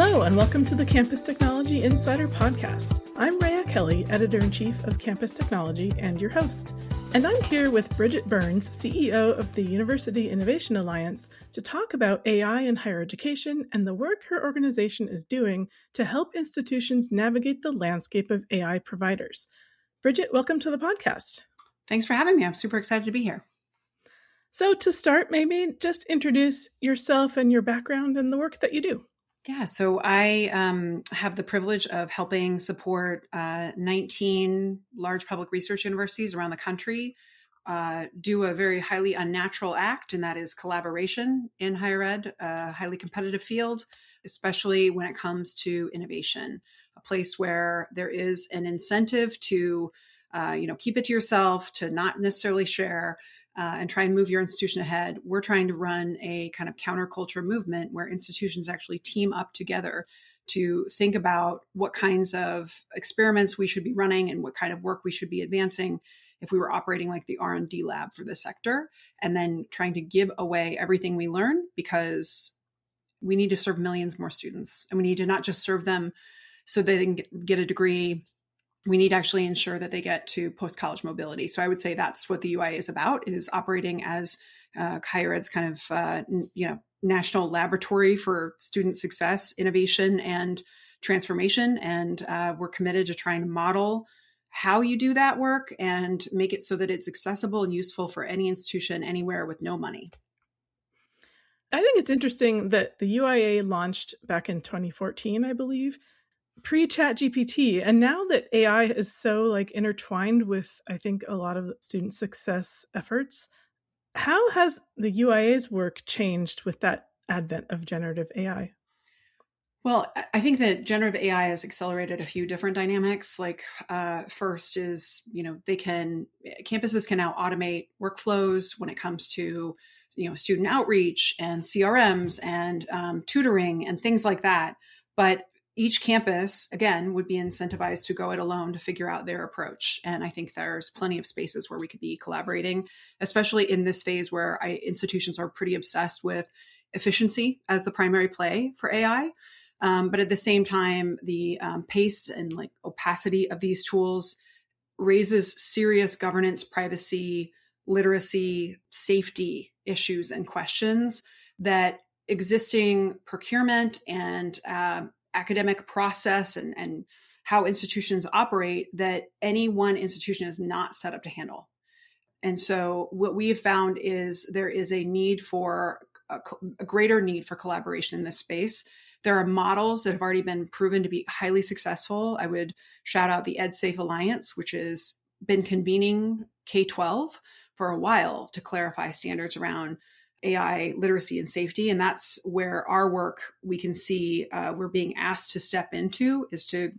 Hello, and welcome to the Campus Technology Insider Podcast. I'm Rhea Kelly, Editor-in-Chief of Campus Technology and your host. And I'm here with Bridget Burns, CEO of the University Innovation Alliance, to talk about AI in higher education and the work her organization is doing to help institutions navigate the landscape of AI providers. Bridget, welcome to the podcast. Thanks for having me. I'm super excited to be here. So to start, maybe just introduce yourself and your background and the work that you do. Yeah, so I have the privilege of helping support 19 large public research universities around the country do a very highly unnatural act, and that is collaboration in higher ed, a highly competitive field, especially when it comes to innovation, a place where there is an incentive to keep it to yourself, to not necessarily share, and try and move your institution ahead. We're trying to run a kind of counterculture movement where institutions actually team up together to think about what kinds of experiments we should be running and what kind of work we should be advancing if we were operating like the R&D lab for the sector, and then trying to give away everything we learn because we need to serve millions more students. And we need to not just serve them so they can get a degree. We need to actually ensure that they get to post-college mobility. So I would say that's what the UIA is about, is operating as higher ed's kind of national laboratory for student success, innovation, and transformation. And we're committed to trying to model how you do that work and make it so that it's accessible and useful for any institution anywhere with no money. I think it's interesting that the UIA launched back in 2014, I believe, pre-ChatGPT, and now that AI is so intertwined with, I think, a lot of student success efforts, how has the UIA's work changed with that advent of generative AI? Well, I think that generative AI has accelerated a few different dynamics. First is, campuses can now automate workflows when it comes to, student outreach and CRMs and tutoring and things like that. But each campus, again, would be incentivized to go it alone to figure out their approach. And I think there's plenty of spaces where we could be collaborating, especially in this phase where institutions are pretty obsessed with efficiency as the primary play for AI. But at the same time, the pace and opacity of these tools raises serious governance, privacy, literacy, safety issues and questions that existing procurement and academic process and how institutions operate that any one institution is not set up to handle. And so what we have found is there is a need for a greater need for collaboration in this space. There are models that have already been proven to be highly successful. I would shout out the EdSafe Alliance, which has been convening K-12 for a while to clarify standards around AI literacy and safety. And that's where our work, we can see we're being asked to step into, is to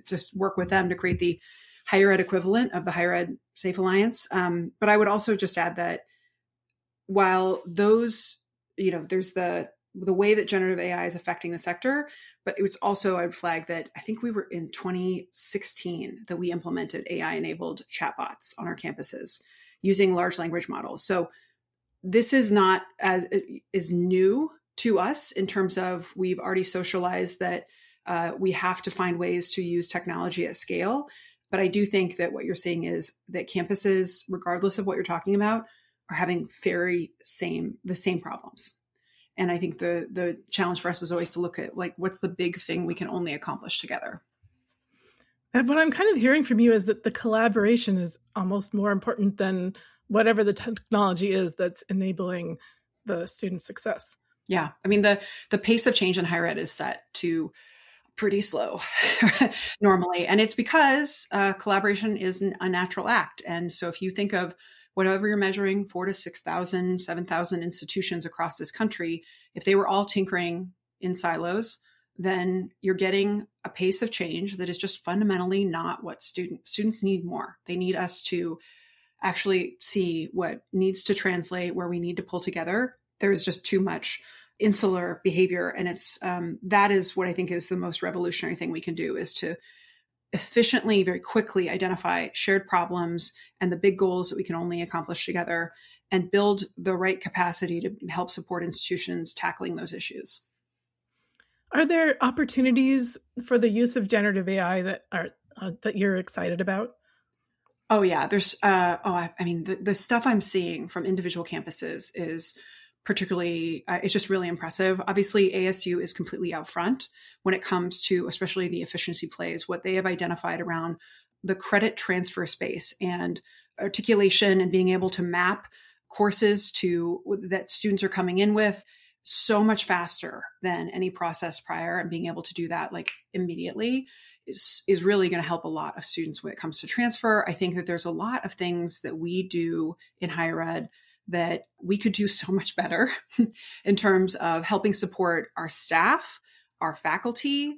just work with them to create the higher ed equivalent of the Higher Ed Safe Alliance. But I would also just add that while those, there's the way that generative AI is affecting the sector, but it was also, I would flag that I think we were in 2016 that we implemented AI-enabled chatbots on our campuses using large language models. So this is not as is new to us in terms of we've already socialized that we have to find ways to use technology at scale. But I do think that what you're seeing is that campuses, regardless of what you're talking about, are having the same problems. And I think the challenge for us is always to look at what's the big thing we can only accomplish together. And what I'm kind of hearing from you is that the collaboration is almost more important than whatever the technology is that's enabling the student success. Yeah. I mean, the pace of change in higher ed is set to pretty slow normally. And it's because collaboration is a natural act. And so if you think of whatever you're measuring, 4,000 to 6,000, 7,000 institutions across this country, if they were all tinkering in silos, then you're getting a pace of change that is just fundamentally not what students need more. They need us to actually see what needs to translate, where we need to pull together. There's just too much insular behavior. And it's that is what I think is the most revolutionary thing we can do, is to efficiently, very quickly identify shared problems and the big goals that we can only accomplish together, and build the right capacity to help support institutions tackling those issues. Are there opportunities for the use of generative AI that you're excited about? Oh yeah, there's I mean the stuff I'm seeing from individual campuses is particularly it's just really impressive. Obviously, ASU is completely out front when it comes to especially the efficiency plays, what they have identified around the credit transfer space and articulation and being able to map courses to that students are coming in with so much faster than any process prior, and being able to do that like immediately is really going to help a lot of students when it comes to transfer. I think that there's a lot of things that we do in higher ed that we could do so much better in terms of helping support our staff, our faculty,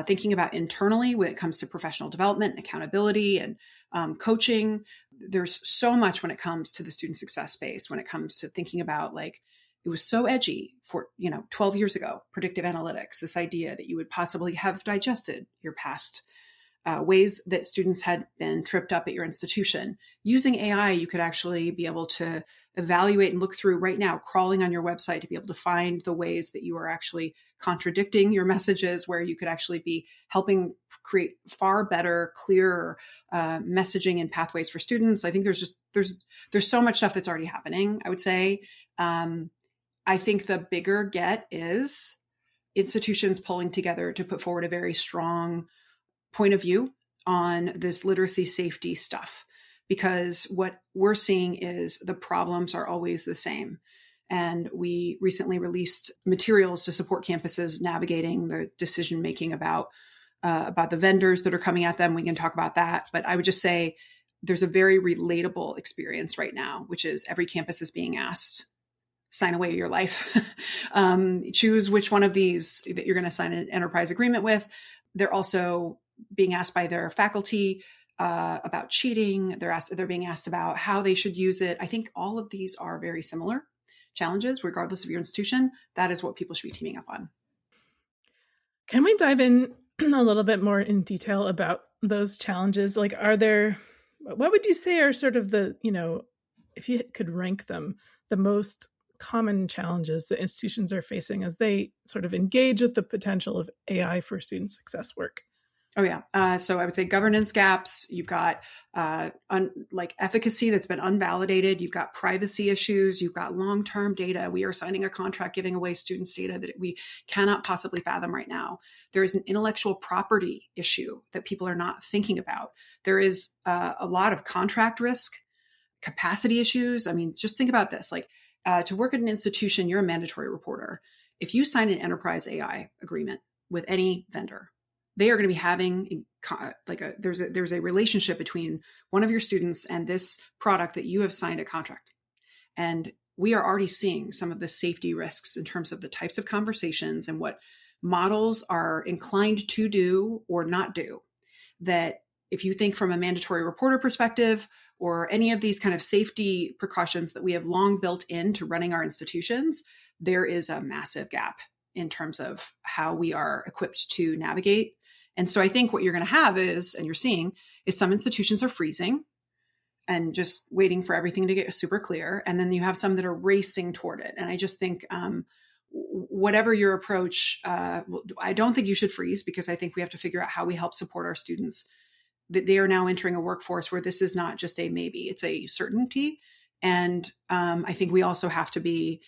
thinking about internally when it comes to professional development and accountability and coaching. There's so much when it comes to the student success space, when it comes to thinking about like, it was so edgy for 12 years ago, predictive analytics, this idea that you would possibly have digested your past ways that students had been tripped up at your institution. Using AI, you could actually be able to evaluate and look through right now, crawling on your website to be able to find the ways that you are actually contradicting your messages, where you could actually be helping create far better, clearer messaging and pathways for students. I think there's so much stuff that's already happening, I would say. I think the bigger get is institutions pulling together to put forward a very strong point of view on this literacy safety stuff, because what we're seeing is the problems are always the same. And we recently released materials to support campuses navigating the decision making about the vendors that are coming at them. We can talk about that, but I would just say there's a very relatable experience right now, which is every campus is being asked, sign away your life. Choose which one of these that you're going to sign an enterprise agreement with. They're also being asked by their faculty about cheating. They're being asked about how they should use it. I think all of these are very similar challenges, regardless of your institution. That is what people should be teaming up on. Can we dive in a little bit more in detail about those challenges? Like, what would you say are sort of the, if you could rank them, the most common challenges that institutions are facing as they sort of engage with the potential of AI for student success work? Oh yeah. So I would say governance gaps. You've got like efficacy that's been unvalidated. You've got privacy issues. You've got long-term data. We are signing a contract giving away students' data that we cannot possibly fathom right now. There is an intellectual property issue that people are not thinking about. There is a lot of contract risk, capacity issues. I mean, just think about this. Like to work at an institution, you're a mandatory reporter. If you sign an enterprise AI agreement with any vendor, they are going to be having there's a relationship between one of your students and this product that you have signed a contract. And we are already seeing some of the safety risks in terms of the types of conversations and what models are inclined to do or not do. That if you think from a mandatory reporter perspective or any of these kind of safety precautions that we have long built into running our institutions, there is a massive gap in terms of how we are equipped to navigate. And so I think what you're going to have is, and you're seeing, is some institutions are freezing and just waiting for everything to get super clear. And then you have some that are racing toward it. And I just think whatever your approach, I don't think you should freeze, because I think we have to figure out how we help support our students. That they are now entering a workforce where this is not just a maybe, it's a certainty. And I think we also have to be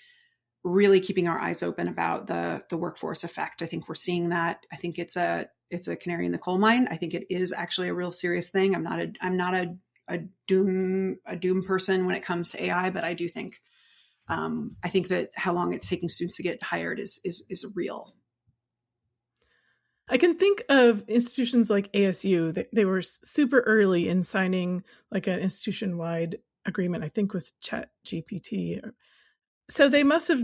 really keeping our eyes open about the workforce effect. I think we're seeing that. I think it's a canary in the coal mine. I think it is actually a real serious thing. I'm not a doom person when it comes to AI, but I do think I think that how long it's taking students to get hired is real. I can think of institutions like ASU. They were super early in signing like an institution-wide agreement, I think with ChatGPT. So they must have,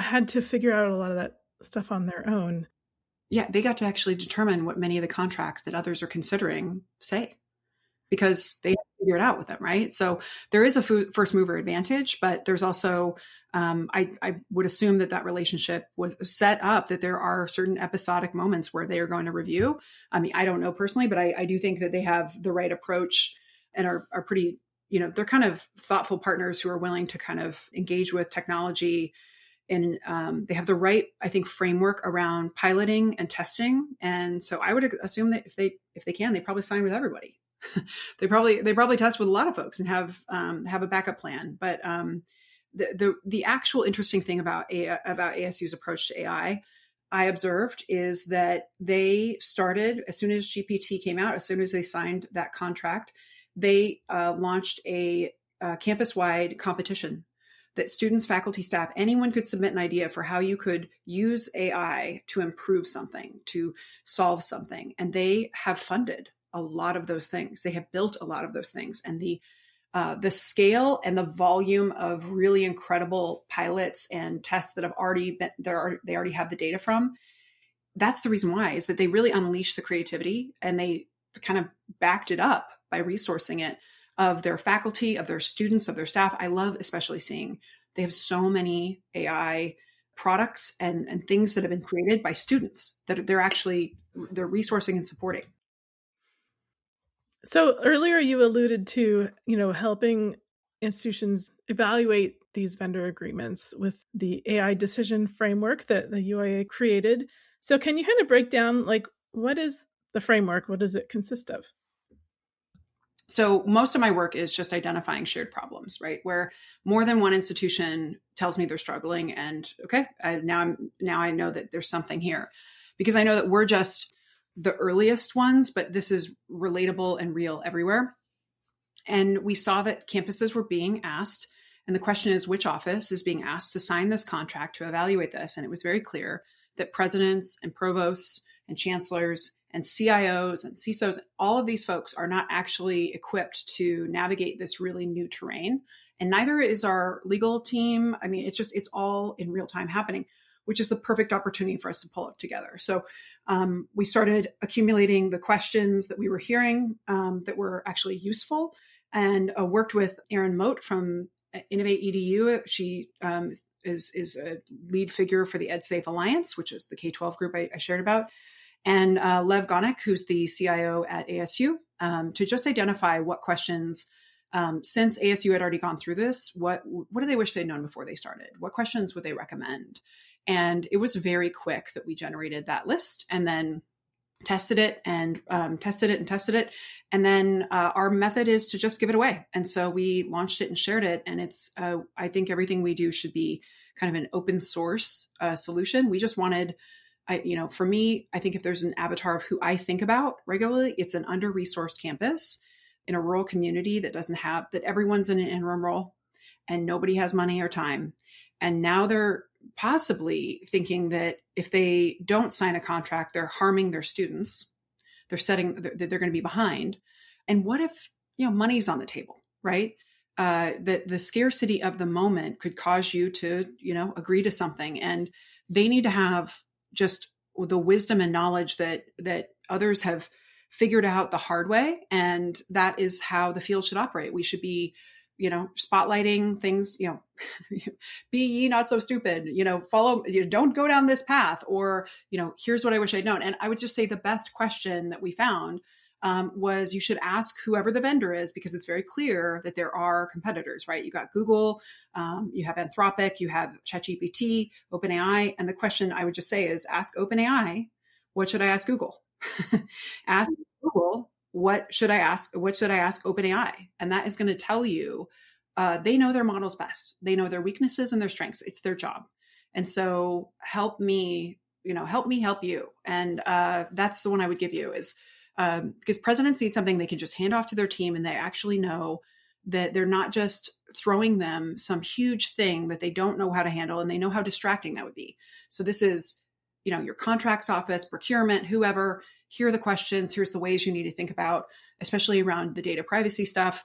had to figure out a lot of that stuff on their own. Yeah, they got to actually determine what many of the contracts that others are considering say, because they have to figure it out with them, right? So there is a first mover advantage, but there's also, I would assume that relationship was set up, that there are certain episodic moments where they are going to review. I mean, I don't know personally, but I do think that they have the right approach and are pretty, they're kind of thoughtful partners who are willing to kind of engage with technology they have the right, I think, framework around piloting and testing. And so I would assume that if they can, they probably sign with everybody. they probably test with a lot of folks and have a backup plan. But the actual interesting thing about ASU's approach to AI, I observed, is that they started as soon as GPT came out, as soon as they signed that contract, they launched a campus-wide competition that students, faculty, staff, anyone could submit an idea for how you could use AI to improve something, to solve something. And they have funded a lot of those things. They have built a lot of those things. And the scale and the volume of really incredible pilots and tests that have already been there, they already have the data from. That's the reason why, is that they really unleashed the creativity and they kind of backed it up by resourcing it of their faculty, of their students, of their staff. I love especially seeing they have so many AI products and things that have been created by students that they're resourcing and supporting. So earlier you alluded to, helping institutions evaluate these vendor agreements with the AI decision framework that the UIA created. So can you kind of break down, what is the framework? What does it consist of? So most of my work is just identifying shared problems, right? Where more than one institution tells me they're struggling, and okay, now I know that there's something here, because I know that we're just the earliest ones, but this is relatable and real everywhere. And we saw that campuses were being asked, and the question is, which office is being asked to sign this contract to evaluate this? And it was very clear that presidents and provosts and chancellors and CIOs and CISOs, all of these folks are not actually equipped to navigate this really new terrain. And neither is our legal team. I mean, it's all in real time happening, which is the perfect opportunity for us to pull it together. So we started accumulating the questions that we were hearing that were actually useful, and worked with Erin Moat from Innovate EDU. She is a lead figure for the EdSafe Alliance, which is the K-12 group I shared about, and Lev Gonik, who's the CIO at ASU, to just identify what questions, since ASU had already gone through this, what do they wish they'd known before they started? What questions would they recommend? And it was very quick that we generated that list and then tested it and tested it. And then our method is to just give it away. And so we launched it and shared it. And it's, I think everything we do should be kind of an open source solution. We just wanted, for me, I think if there's an avatar of who I think about regularly, it's an under-resourced campus in a rural community that everyone's in an interim role and nobody has money or time. And now they're possibly thinking that if they don't sign a contract, they're harming their students. They're going to be behind. And what if, money's on the table, right? The scarcity of the moment could cause you to, agree to something. And they need to have just the wisdom and knowledge that others have figured out the hard way. And that is how the field should operate. We should be, spotlighting things, be ye not so stupid, follow, don't go down this path, or, here's what I wish I'd known. And I would just say the best question that we found was you should ask whoever the vendor is, because it's very clear that there are competitors, right? You got Google, you have Anthropic, you have ChatGPT, OpenAI. And the question I would just say is ask OpenAI, what should I ask Google? Ask Google, what should I ask OpenAI? And that is going to tell you, they know their models best. They know their weaknesses and their strengths. It's their job. And so help me help you. And that's the one I would give you, is because presidents need something they can just hand off to their team, and they actually know that they're not just throwing them some huge thing that they don't know how to handle, and they know how distracting that would be. So this is, your contracts office, procurement, whoever, here are the questions, here's the ways you need to think about, especially around the data privacy stuff.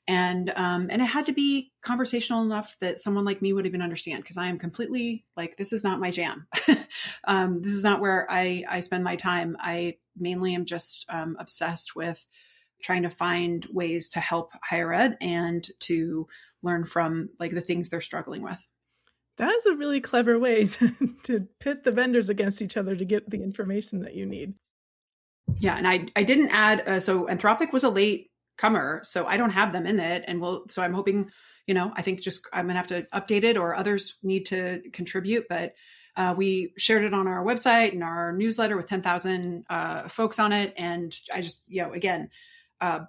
And it had to be conversational enough that someone like me would even understand, because I am completely this is not my jam. This is not where I spend my time. I mainly am just obsessed with trying to find ways to help higher ed and to learn from the things they're struggling with. That is a really clever way to pit the vendors against each other to get the information that you need. Yeah, and I didn't add, so Anthropic was a late comer. So I don't have them in it. And so I'm hoping, I think just I'm going to have to update it, or others need to contribute. But we shared it on our website and our newsletter with 10,000 folks on it. And I just, again,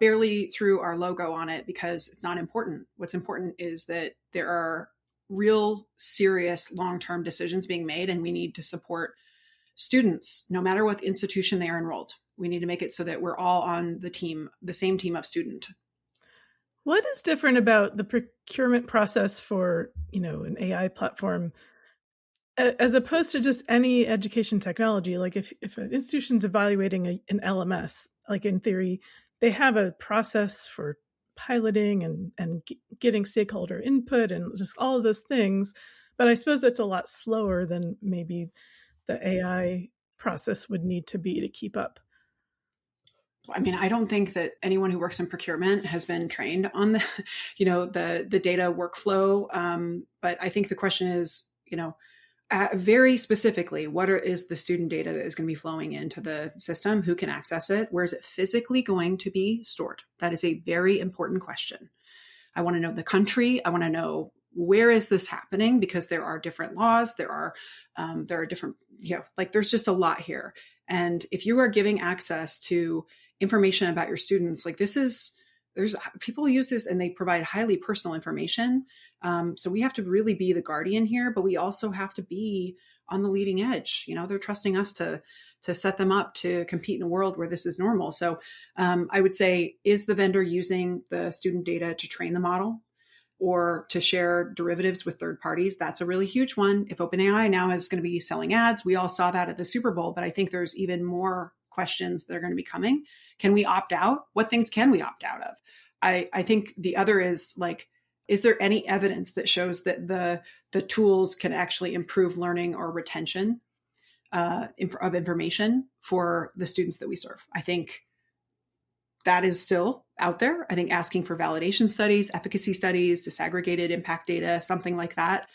barely threw our logo on it because it's not important. What's important is that there are real serious long-term decisions being made, and we need to support students no matter what institution they are enrolled. We need to make it so that we're all on the same team of student. What is different about the procurement process for, an AI platform as opposed to just any education technology? Like if an institution's evaluating an LMS, like in theory, they have a process for piloting and getting stakeholder input and just all of those things. But I suppose that's a lot slower than maybe the AI process would need to be to keep up. I mean, I don't think that anyone who works in procurement has been trained on the, the data workflow. But I think the question is, very specifically, is the student data that is going to be flowing into the system? Who can access it? Where is it physically going to be stored? That is a very important question. I want to know the country. I want to know where is this happening, because there are different laws. There are different, there's just a lot here. And if you are giving access to information about your students, there's people use this and they provide highly personal information. So we have to really be the guardian here, but we also have to be on the leading edge. They're trusting us to set them up to compete in a world where this is normal. So I would say, is the vendor using the student data to train the model or to share derivatives with third parties? That's a really huge one. If OpenAI now is going to be selling ads, we all saw that at the Super Bowl, but I think there's even more questions that are going to be coming. Can we opt out? What things can we opt out of? I think the other is is there any evidence that shows that the tools can actually improve learning or retention of information for the students that we serve? I think that is still out there. I think asking for validation studies, efficacy studies, disaggregated impact data, something like that.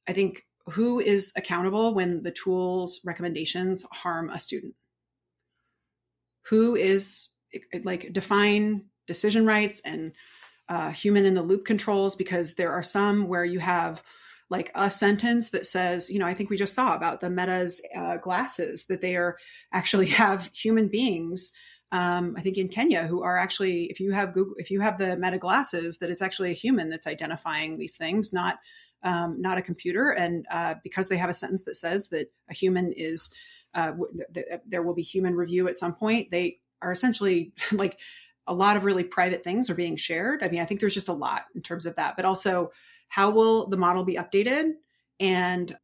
I think who is accountable when the tool's recommendations harm a student? Who is define decision rights and human in the loop controls, because there are some where you have a sentence that says, I think we just saw about the Meta's glasses, that they are actually have human beings, I think in Kenya, who are actually, if you have the Meta glasses, that it's actually a human that's identifying these things, not a computer. And because they have a sentence that says that a human is, there will be human review at some point, they are essentially a lot of really private things are being shared. I mean, I think there's just a lot in terms of that, but also how will the model be updated, and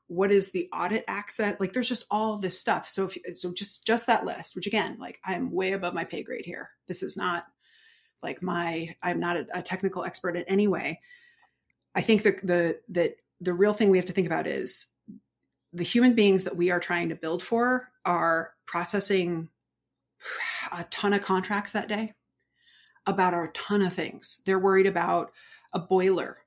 what is the audit access? There's just all this stuff. So just that list, which again, I'm way above my pay grade here. This is not I'm not a technical expert in any way. I think that the real thing we have to think about is the human beings that we are trying to build for are processing a ton of contracts that day about a ton of things. They're worried about a boiler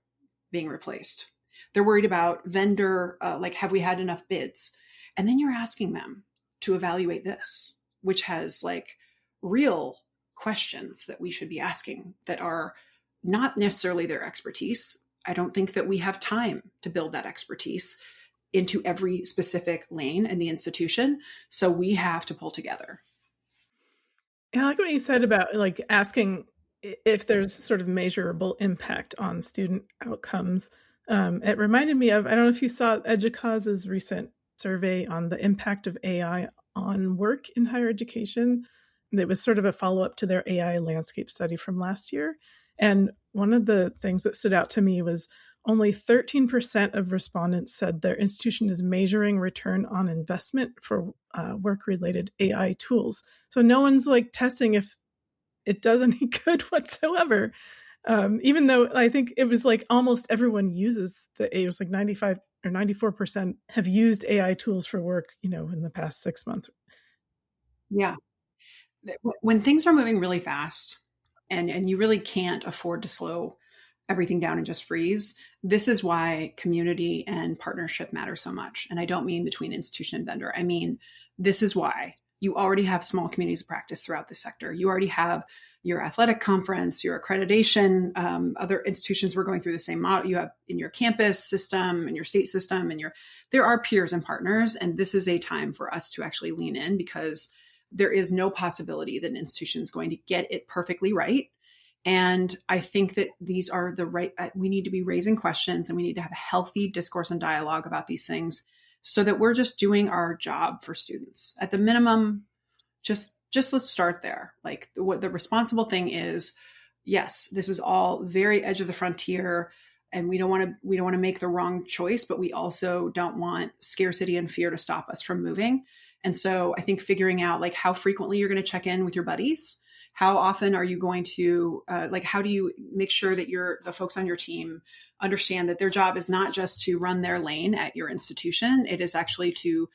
being replaced. They're worried about vendor, have we had enough bids? And then you're asking them to evaluate this, which has real questions that we should be asking that are not necessarily their expertise. I don't think that we have time to build that expertise into every specific lane in the institution. So we have to pull together. Yeah, I like what you said about asking if there's sort of measurable impact on student outcomes. It reminded me of, I don't know if you saw EDUCAUSE's recent survey on the impact of AI on work in higher education. It was sort of a follow-up to their AI landscape study from last year. And one of the things that stood out to me was only 13% of respondents said their institution is measuring return on investment for work-related AI tools. So no one's testing if it does any good whatsoever. Even though I think it was almost everyone uses it was 95 or 94% have used AI tools for work, in the past 6 months. Yeah. When things are moving really fast and you really can't afford to slow everything down and just freeze, this is why community and partnership matter so much. And I don't mean between institution and vendor. I mean, this is why you already have small communities of practice throughout the sector. You already have your athletic conference, your accreditation. Other institutions were going through the same model. You have in your campus system and your state system, and there are peers and partners. And this is a time for us to actually lean in, because there is no possibility that an institution is going to get it perfectly right. And I think that these are we need to be raising questions, and we need to have a healthy discourse and dialogue about these things, so that we're just doing our job for students. At the minimum, just let's start there. Like, what the responsible thing is, yes, this is all very edge of the frontier, and we don't want to make the wrong choice, but we also don't want scarcity and fear to stop us from moving. And so I think figuring out like how frequently you're going to check in with your buddies, how often are you going to how do you make sure that the folks on your team understand that their job is not just to run their lane at your institution. It is actually to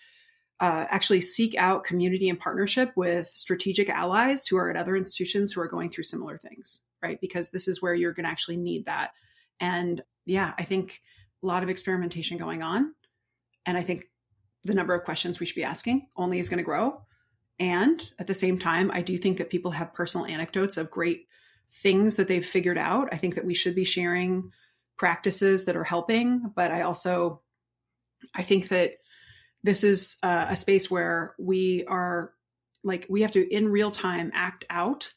actually seek out community and partnership with strategic allies who are at other institutions who are going through similar things, right? Because this is where you're going to actually need that. And yeah, I think a lot of experimentation going on. And I think the number of questions we should be asking only is going to grow. And at the same time, I do think that people have personal anecdotes of great things that they've figured out. I think that we should be sharing practices that are helping. But I think that this is a space where we have to in real time act out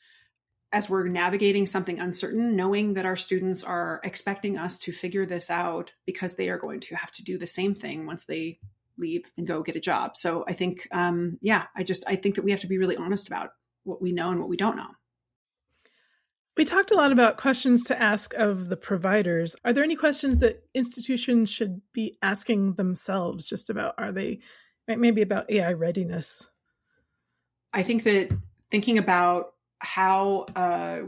as we're navigating something uncertain, knowing that our students are expecting us to figure this out, because they are going to have to do the same thing once they leave and go get a job. So I think, I think that we have to be really honest about what we know and what we don't know. We talked a lot about questions to ask of the providers. Are there any questions that institutions should be asking themselves just about, maybe about AI readiness? I think that thinking about how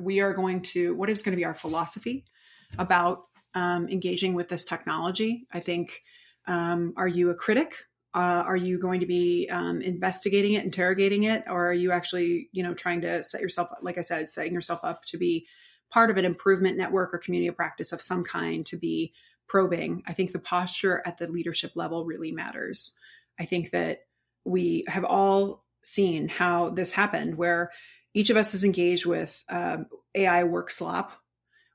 what is going to be our philosophy about engaging with this technology. I think, are you a critic? Are you going to be investigating it, interrogating it, or are you actually, trying to set yourself, like I said, setting yourself up to be part of an improvement network or community of practice of some kind, to be probing? I think the posture at the leadership level really matters. I think that we have all seen how this happened, where each of us is engaged with AI work slop,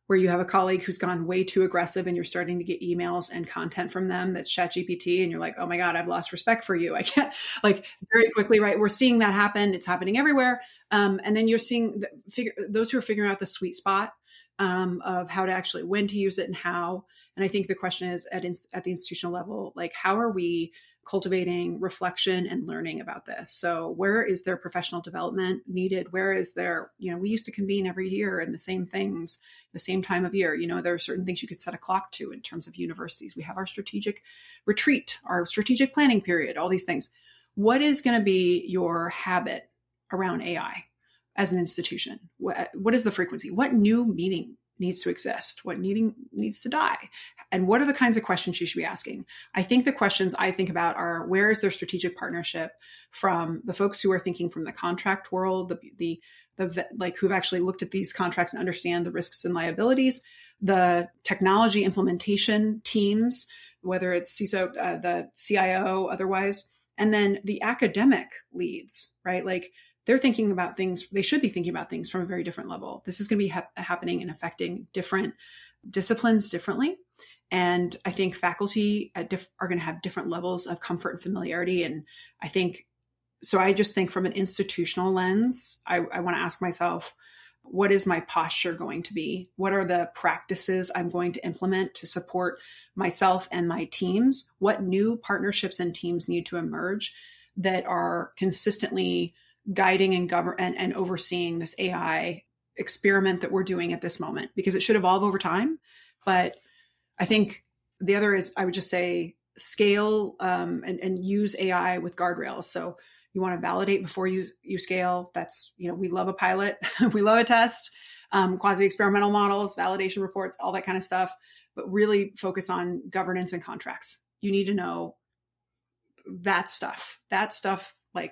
where you have a colleague who's gone way too aggressive and you're starting to get emails and content from them that's ChatGPT, and you're like, oh my God, I've lost respect for you. I can't, very quickly, right? We're seeing that happen. It's happening everywhere. And then you're seeing those who are figuring out the sweet spot of how to actually, when to use it and how. And I think the question is at the institutional level, how are we cultivating reflection and learning about this? So where is there professional development needed? Where is there, we used to convene every year and the same things, the same time of year. There are certain things you could set a clock to in terms of universities. We have our strategic retreat, our strategic planning period, all these things. What is going to be your habit around AI as an institution? What is the frequency? What new meaning needs to exist? What needs to die? And what are the kinds of questions you should be asking? I think the questions I think about are, where is there strategic partnership from the folks who are thinking from the contract world, who've actually looked at these contracts and understand the risks and liabilities, the technology implementation teams, whether it's CISO, the CIO, otherwise, and then the academic leads, right? They're thinking about things, they should be thinking about things from a very different level. This is going to be happening and affecting different disciplines differently. And I think faculty are going to have different levels of comfort and familiarity. And I just think from an institutional lens, I want to ask myself, what is my posture going to be? What are the practices I'm going to implement to support myself and my teams? What new partnerships and teams need to emerge that are consistently guiding and overseeing this AI experiment that we're doing at this moment? Because it should evolve over time. But I think the other is, I would just say, scale and use AI with guardrails. So you want to validate before you scale. That's, we love a pilot, we love a test, quasi-experimental models, validation reports, all that kind of stuff, but really focus on governance and contracts. You need to know that stuff. That stuff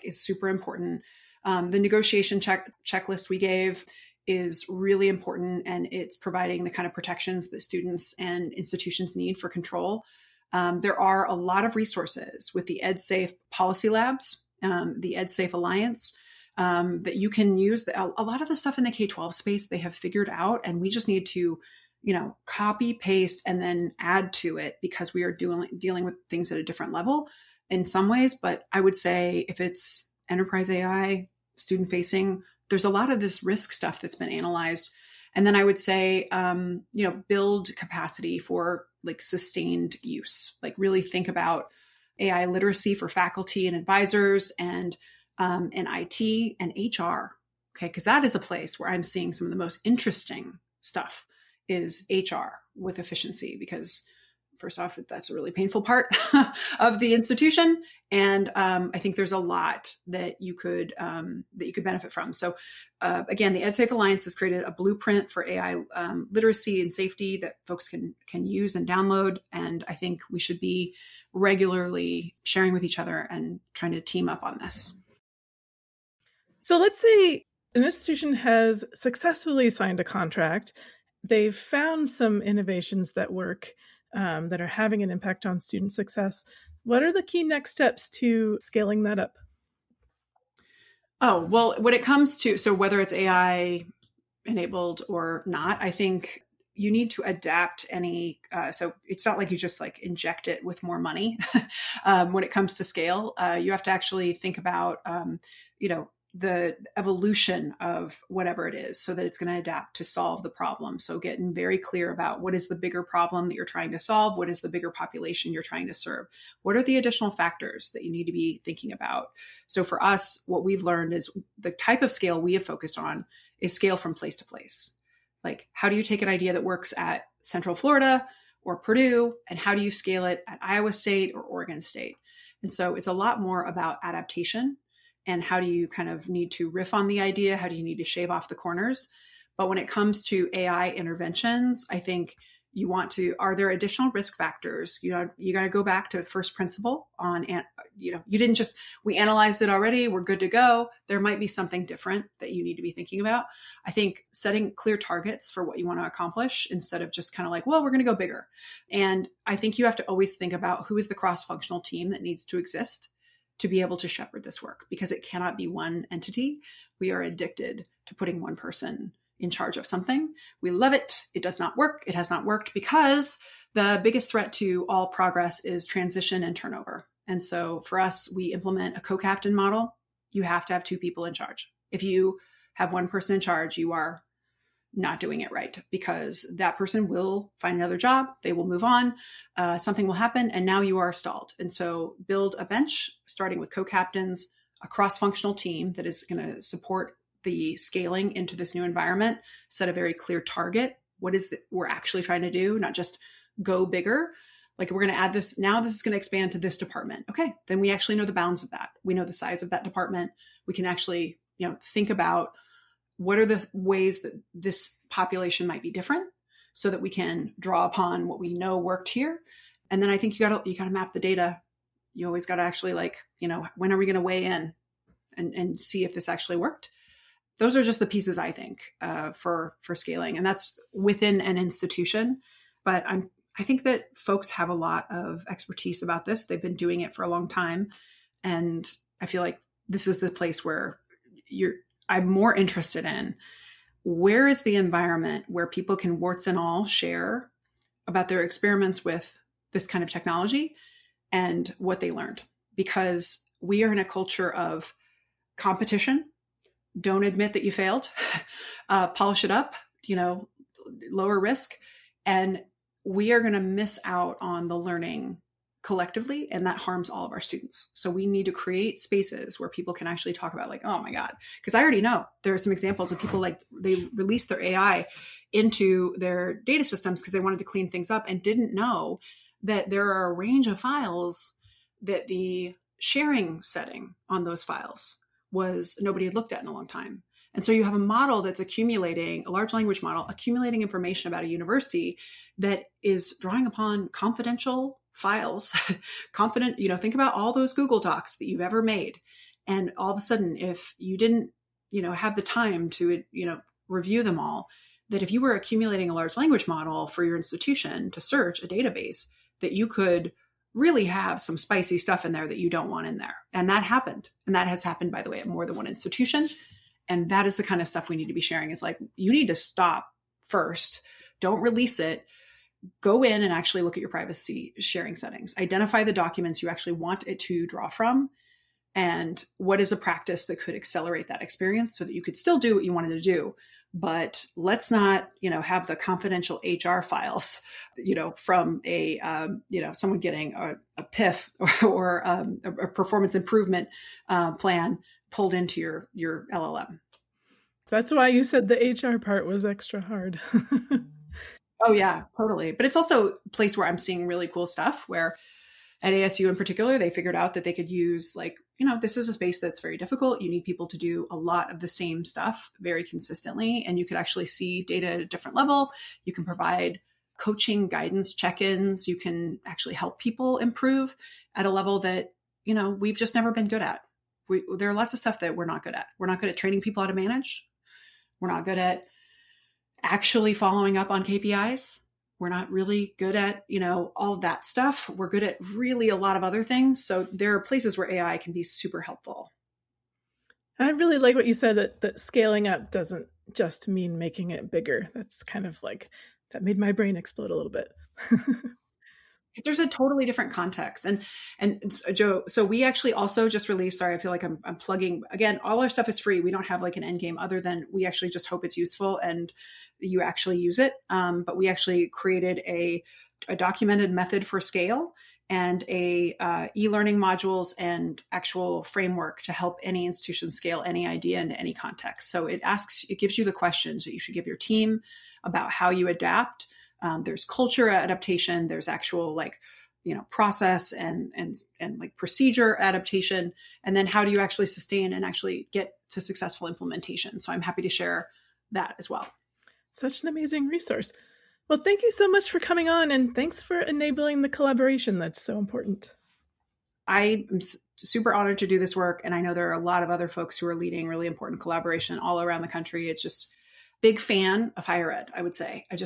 is super important. The negotiation checklist we gave is really important, and it's providing the kind of protections that students and institutions need for control. There are a lot of resources with the EdSafe policy labs, the EdSafe Alliance, that you can use. A lot of the stuff in the K-12 space they have figured out, and we just need to, copy, paste, and then add to it because we are dealing with things at a different level in some ways. But I would say if it's enterprise AI, student facing, there's a lot of this risk stuff that's been analyzed. And then I would say, build capacity for like sustained use, like really think about AI literacy for faculty and advisors and IT and HR. Okay, because that is a place where I'm seeing some of the most interesting stuff is HR with efficiency, because first off, that's a really painful part of the institution. And I think there's a lot that you could benefit from. So again, the EdSafe Alliance has created a blueprint for AI literacy and safety that folks can use and download. And I think we should be regularly sharing with each other and trying to team up on this. So let's say an institution has successfully signed a contract. They've found some innovations that work, that are having an impact on student success. What are the key next steps to scaling that up? Oh, well, when it comes to, so whether it's AI enabled or not, I think you need to adapt any, so it's not like you just like inject it with more money. When it comes to scale, you have to actually think about, the evolution of whatever it is so that it's going to adapt to solve the problem. So getting very clear about what is the bigger problem that you're trying to solve? What is the bigger population you're trying to serve? What are the additional factors that you need to be thinking about? So for us, what we've learned is the type of scale we have focused on is scale from place to place. Like, how do you take an idea that works at Central Florida or Purdue, and how do you scale it at Iowa State or Oregon State? And so it's a lot more about adaptation and how do you kind of need to riff on the idea? How do you need to shave off the corners? But when it comes to AI interventions, I think you want to, are there additional risk factors? You got to go back to first principle on, you didn't just, we analyzed it already, we're good to go. There might be something different that you need to be thinking about. I think setting clear targets for what you want to accomplish instead of just kind of like, well, we're going to go bigger. And I think you have to always think about who is the cross-functional team that needs to exist to be able to shepherd this work, because it cannot be one entity. We are addicted to putting one person in charge of something. We love it. It does not work. It has not worked because the biggest threat to all progress is transition and turnover. And so for us, we implement a co-captain model. You have to have two people in charge. If you have one person in charge, you are not doing it right, because that person will find another job, they will move on, something will happen, and now you are stalled. And so build a bench, starting with co-captains, a cross-functional team that is going to support the scaling into this new environment, set a very clear target. What is it we're actually trying to do? Not just go bigger. Like, we're going to add this, now this is going to expand to this department. Okay, then we actually know the bounds of that. We know the size of that department. We can actually, think about what are the ways that this population might be different so that we can draw upon what we know worked here. And then I think you gotta map the data. You always gotta actually when are we gonna weigh in and see if this actually worked? Those are just the pieces I think for scaling, and that's within an institution. But I think that folks have a lot of expertise about this. They've been doing it for a long time. And I feel like this is the place where I'm more interested in, where is the environment where people can warts and all share about their experiments with this kind of technology and what they learned? Because we are in a culture of competition. Don't admit that you failed, polish it up, lower risk. And we are going to miss out on the learning collectively, and that harms all of our students. So we need to create spaces where people can actually talk about, like, oh my God, because I already know there are some examples of people, like, they released their AI into their data systems because they wanted to clean things up and didn't know that there are a range of files that the sharing setting on those files was nobody had looked at in a long time. And so you have a model that's accumulating, a large language model, accumulating information about a university that is drawing upon confidential files, think about all those Google Docs that you've ever made. And all of a sudden, if you didn't, have the time to, review them all, that if you were accumulating a large language model for your institution to search a database, that you could really have some spicy stuff in there that you don't want in there. And that happened. And that has happened, by the way, at more than one institution. And that is the kind of stuff we need to be sharing, is like, you need to stop first. Don't release it. Go in and actually look at your privacy sharing settings. Identify the documents you actually want it to draw from, and what is a practice that could accelerate that experience so that you could still do what you wanted to do. But let's not, have the confidential HR files, from a, someone getting a PIF or a performance improvement plan pulled into your LLM. That's why you said the HR part was extra hard. Oh yeah, totally. But it's also a place where I'm seeing really cool stuff, where at ASU in particular, they figured out that they could use, this is a space that's very difficult. You need people to do a lot of the same stuff very consistently, and you could actually see data at a different level. You can provide coaching, guidance, check-ins. You can actually help people improve at a level that, we've just never been good at. There are lots of stuff that we're not good at. We're not good at training people how to manage. We're not good at actually following up on KPIs. We're not really good at, all of that stuff. We're good at really a lot of other things. So there are places where AI can be super helpful. I really like what you said, that scaling up doesn't just mean making it bigger. That's kind of like, that made my brain explode a little bit. Because there's a totally different context. And Joe, so we actually also just released, sorry, I feel like I'm plugging, again, all our stuff is free. We don't have like an end game other than we actually just hope it's useful and you actually use it. But we actually created a documented method for scale and a e-learning modules and actual framework to help any institution scale any idea into any context. So it gives you the questions that you should give your team about how you adapt. There's culture adaptation. There's actual process and like procedure adaptation. And then how do you actually sustain and actually get to successful implementation? So I'm happy to share that as well. Such an amazing resource. Well, thank you so much for coming on, and thanks for enabling the collaboration that's so important. I am super honored to do this work, and I know there are a lot of other folks who are leading really important collaboration all around the country. It's just big fan of higher ed, I would say. I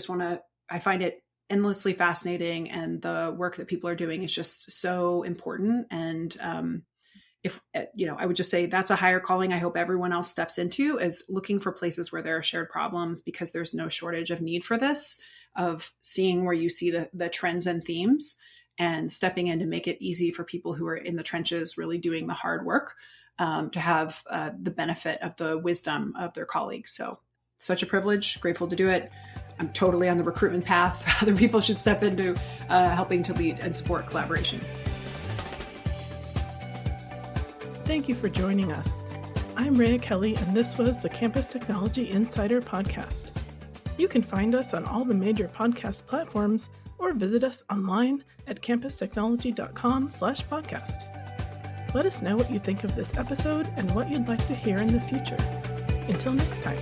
find it endlessly fascinating, and the work that people are doing is just so important. And I would just say that's a higher calling I hope everyone else steps into, is looking for places where there are shared problems, because there's no shortage of need for this, of seeing where you see the trends and themes and stepping in to make it easy for people who are in the trenches really doing the hard work to have the benefit of the wisdom of their colleagues. So such a privilege, grateful to do it. I'm totally on the recruitment path. Other people should step into helping to lead and support collaboration. Thank you for joining us. I'm Rhea Kelly, and this was the Campus Technology Insider Podcast. You can find us on all the major podcast platforms or visit us online at campustechnology.com/podcast. Let us know what you think of this episode and what you'd like to hear in the future. Until next time.